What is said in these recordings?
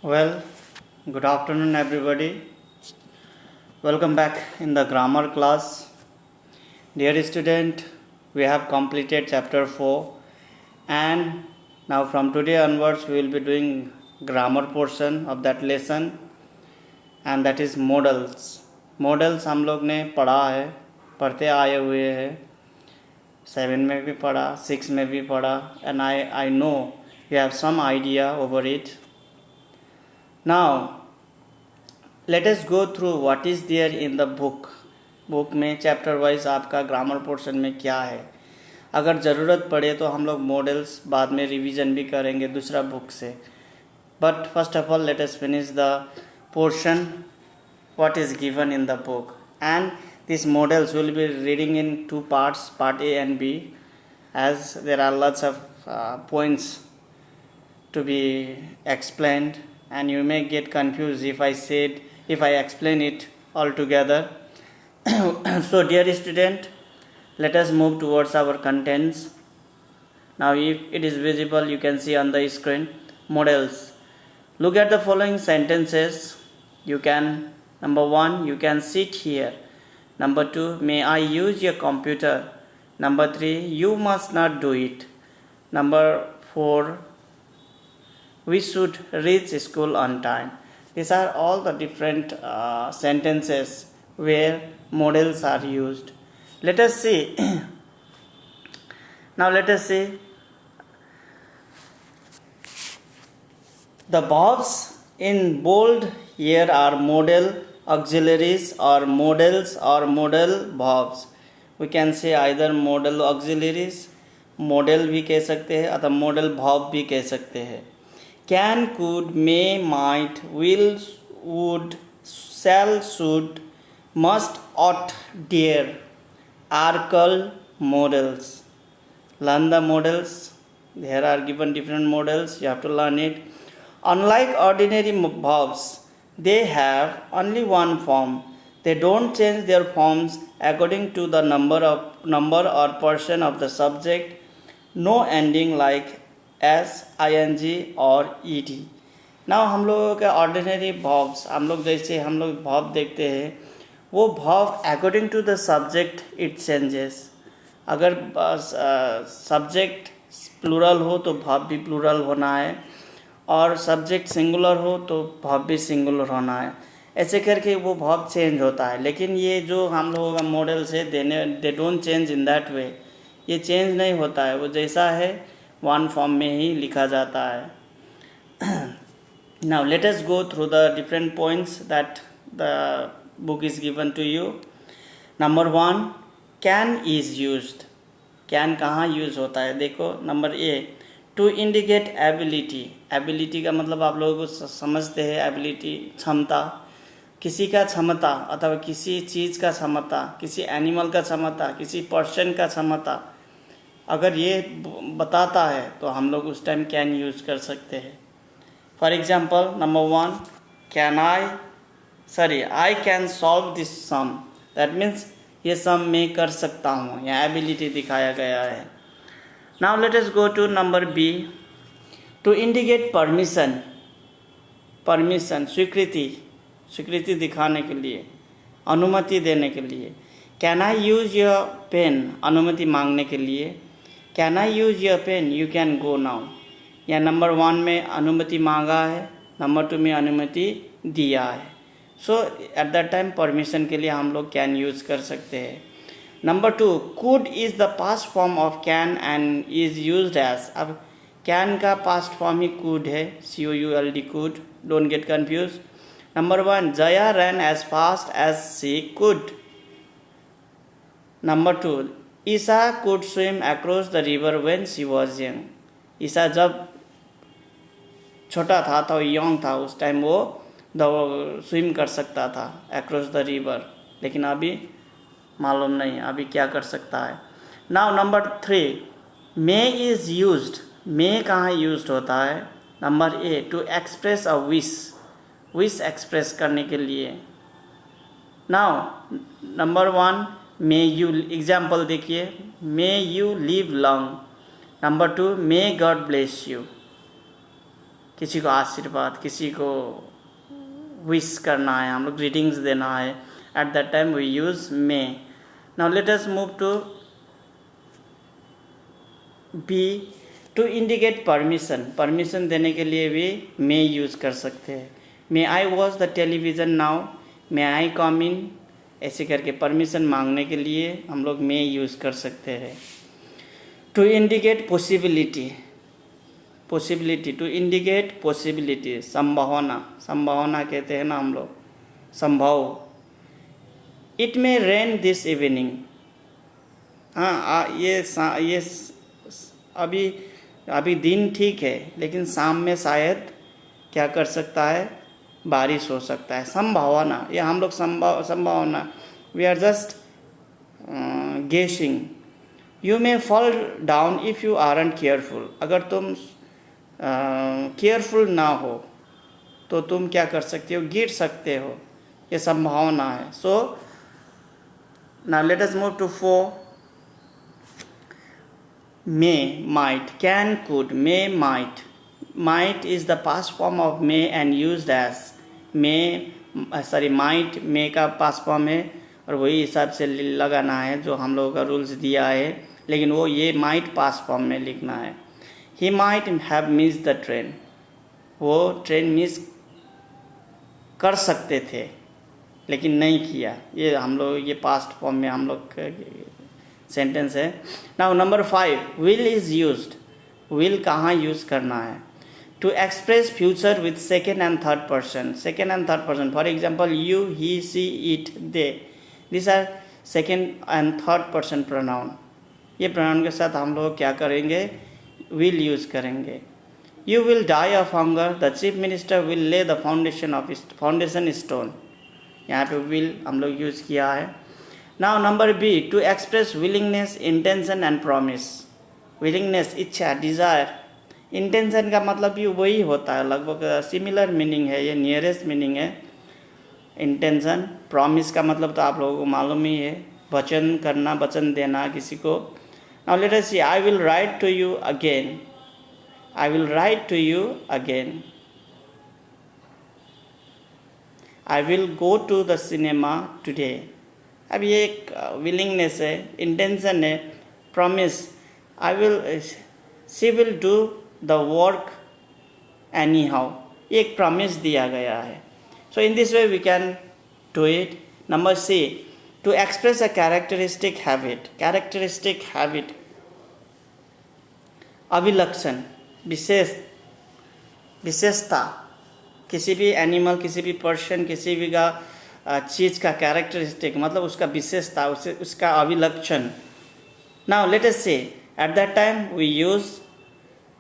Well, good afternoon, everybody. Welcome back in the grammar class. Dear student, we have completed chapter 4, and now from today onwards, we will be doing grammar portion of that lesson, and that is modals. Modals हम लोग ने पढ़ा है, पढ़ते आए हुए हैं, 7 में भी पढ़ा, 6 में भी पढ़ा, and I know you have some idea over it. Now, let us go through what is there in the book. Book में चैप्टर वाइज आपका ग्रामर पोर्शन में क्या है. अगर ज़रूरत पड़े तो हम लोग मॉडल्स बाद में रिवीजन भी करेंगे दूसरा बुक से. But first of all let us finish the portion what is given in the book, and these models will be reading in two parts, part A and B, as there are lots of points to be explained, and you may get confused if I explain it all together. So dear student, let us move towards our contents. Now if it is visible, you can see on the screen models. Look at the following sentences. You can, number 1, you can sit here. Number 2, may I use your computer? Number 3, you must not do it. Number 4, we should reach school on time. These are all the different sentences where models are used. Let us see. Now let us see. The verbs in bold here are modal auxiliaries or modals or modal verbs. We can say either modal auxiliaries, modal भी कह सकते हैं अथवा modal verb भी कह सकते हैं. Can, could, may, might, will, would, shall, should, must, ought, dare are called modals. Learn the modals. There are given different modals. You have to learn it. Unlike ordinary verbs, they have only one form. They don't change their forms according to the number or portion of the subject. No ending like s, ing और et. Now हम लोगों के ordinary verbs, हम लोग जैसे हम लोग verb देखते हैं, वो verb according to the subject it changes. अगर सब्जेक्ट प्लूरल हो तो वर्ब भी प्लूरल होना है, और सब्जेक्ट सिंगुलर हो तो वर्ब भी सिंगुलर होना है. ऐसे करके वो वर्ब चेंज होता है. लेकिन ये जो हम लोगों का मॉडल्स है, they don't change in that way. ये चेंज नहीं होता है, वो जैसा है वन फॉर्म में ही लिखा जाता है. Now let us go through the different points that the book is given to you. Number 1, can is used. Can कहाँ यूज होता है देखो. Number A, to indicate ability. Ability का मतलब आप लोगों को समझते हैं. एबिलिटी क्षमता, किसी का क्षमता अथवा किसी चीज़ का क्षमता, किसी एनिमल का क्षमता, किसी पर्सन का क्षमता अगर ये बताता है तो हम लोग उस टाइम कैन यूज़ कर सकते हैं. For example number 1, I can solve this sum. That means ये सम मैं कर सकता हूँ, यहाँ एबिलिटी दिखाया गया है. Now let us go to number B, to indicate permission. Permission स्वीकृति दिखाने के लिए, अनुमति देने के लिए. Can I use your pen, अनुमति मांगने के लिए. Can I use your pen, you can go now. या नंबर 1 में अनुमति मांगा है, नंबर 2 में अनुमति दिया है. So at that time permission के लिए हम लोग कैन यूज कर सकते हैं. Number 2, could is the past form of can and is used as. अब कैन का पास्ट फॉर्म ही कुड है, COULD, could. Don't get confuse. Number 1, Jaya ran as fast as she could. Number 2, Isa could swim across the river when she was young. Isa जब छोटा था तो young था, उस टाइम वो स्विम कर सकता था अक्रॉस द रिवर, लेकिन अभी मालूम नहीं अभी क्या कर सकता है. Now number 3, may is used. May कहाँ यूज्ड होता है. Number A, to express a wish express करने के लिए. Now number 1, may you. Example देखिए, may you live long. Number 2, may God bless you. किसी को आशीर्वाद, किसी को विश करना है, हम लोग ग्रीटिंग्स देना है, at that time we use may. Now let us move to B. To indicate permission, permission देने के लिए भी मे यूज़ कर सकते हैं. May I watch the television now, may I come in, ऐसे करके परमिशन मांगने के लिए हम लोग मे यूज़ कर सकते हैं. To indicate possibility, possibility, to indicate possibility, संभावना, संभावना कहते हैं ना हम लोग, संभव. It may rain this evening, हाँ ये अभी दिन ठीक है, लेकिन शाम में शायद क्या कर सकता है, बारिश हो सकता है. संभावना, ये हम लोग संभावना, we are just guessing. You may fall down if you aren't careful, अगर तुम केयरफुल ना हो तो तुम क्या कर सकते हो, गिर सकते हो, ये संभावना है. So now let us move to 4. may, might, can, could, may, might. Might is the past form of may and used as. might may का past form है और वही हिसाब से लगाना है जो हम लोगों का रूल्स दिया है, लेकिन वो ये might past form में लिखना है. he might have missed the train, वो ट्रेन मिस कर सकते थे लेकिन नहीं किया. ये हम लोग ये पास्ट फॉर्म में हम लोग सेंटेंस है. Now number 5, will is used. Will कहाँ यूज़ करना है? To express future with second and third person. Second and third person, for example you, he, she, it, they, this are second and third person pronoun. ये pronoun के साथ हम लोग क्या करेंगे, विल यूज़ करेंगे. You will die of hunger, the chief minister will lay the foundation stone. यहाँ पे विल हम लोग यूज़ किया है. Now number B, to express willingness, intention and promise. Willingness, इच्छा, डिज़ायर. इंटेंशन का मतलब भी वही होता है, लगभग सिमिलर मीनिंग है, ये नियरेस्ट मीनिंग है इंटेंशन. प्रॉमिस का मतलब तो आप लोगों को मालूम ही है, वचन करना, वचन देना किसी को. Now let us see, I will write to you again. I will write to you again. I will go to the cinema today. अब ये एक विलिंगनेस है, इंटेंशन है. Promise, I will, she will do the work anyhow, ये एक promise दिया गया है. So in this way we can do it. Number C, to express a characteristic habit. Characteristic habit, अभिलक्षण, विशेषता, किसी भी एनिमल, किसी भी पर्सन, किसी भी का चीज़ का कैरेक्टरिस्टिक मतलब उसका विशेषता, उसका अभिलक्षण. Now let us say, at that time we use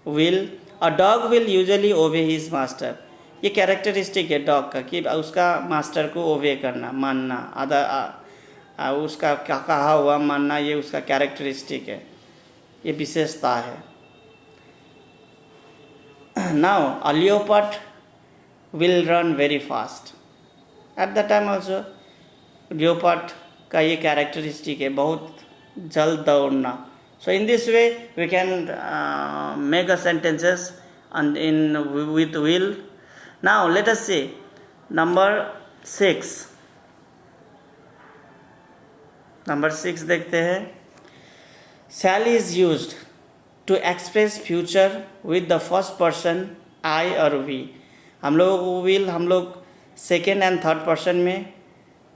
will. A dog will usually obey his master. ये कैरेक्टरिस्टिक है डॉग का कि उसका मास्टर को ओबे करना, मानना, उसका क्या कहा हुआ मानना, ये उसका कैरेक्टरिस्टिक है, ये विशेषता है. Now a leopard will run very fast. At the time also leopard का ये कैरेक्टरिस्टिक है, बहुत जल्द दौड़ना. So in this way we can make a sentences in with will. Now let us see number 6. Number 6 देखते हैं. Shall is used to express future with the first person I और we. हम लोग will हम लोग second and third person में.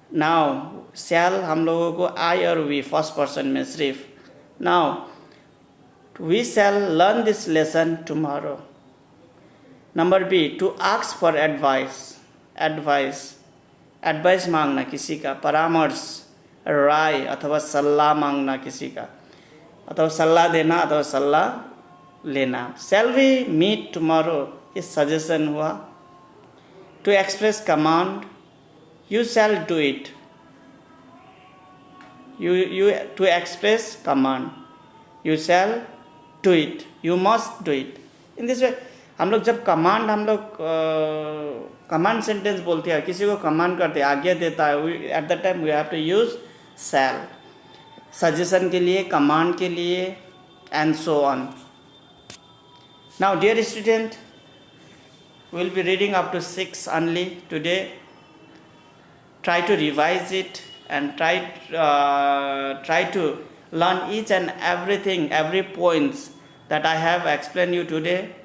Now शैल हम लोगों को आई और वी फर्स्ट पर्सन में सिर्फ. Now we shall learn this lesson tomorrow. Number B, to ask for advice. Advice मांगना किसी का, परामर्श, राय अथवा सलाह मांगना किसी का, अथवा सलाह देना अथवा सलाह लेना. शैल वी मीट टुमारो, ये सजेशन हुआ. To express command, you shall do it. you to express command, you shall do it, you must do it. in this way हम लोग जब कमांड, हम लोग कमांड सेंटेंस बोलते हैं, किसी को कमांड करते हैं, आज्ञा देता है, at the time we have to use shall. Suggestion के लिए, कमांड के लिए, and so on. Now dear student, We'll be reading up to 6 only today. Try to revise it and try to learn each and everything, every points that I have explained you today.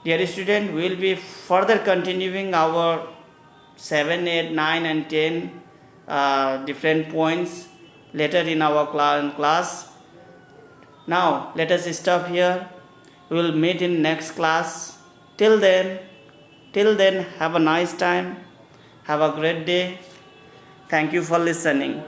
Dear student, we will be further continuing our 7, 8, 9 and 10 different points later in our class. Now let us stop here. We will meet in next class. Till then, have a nice time. Have a great day. Thank you for listening.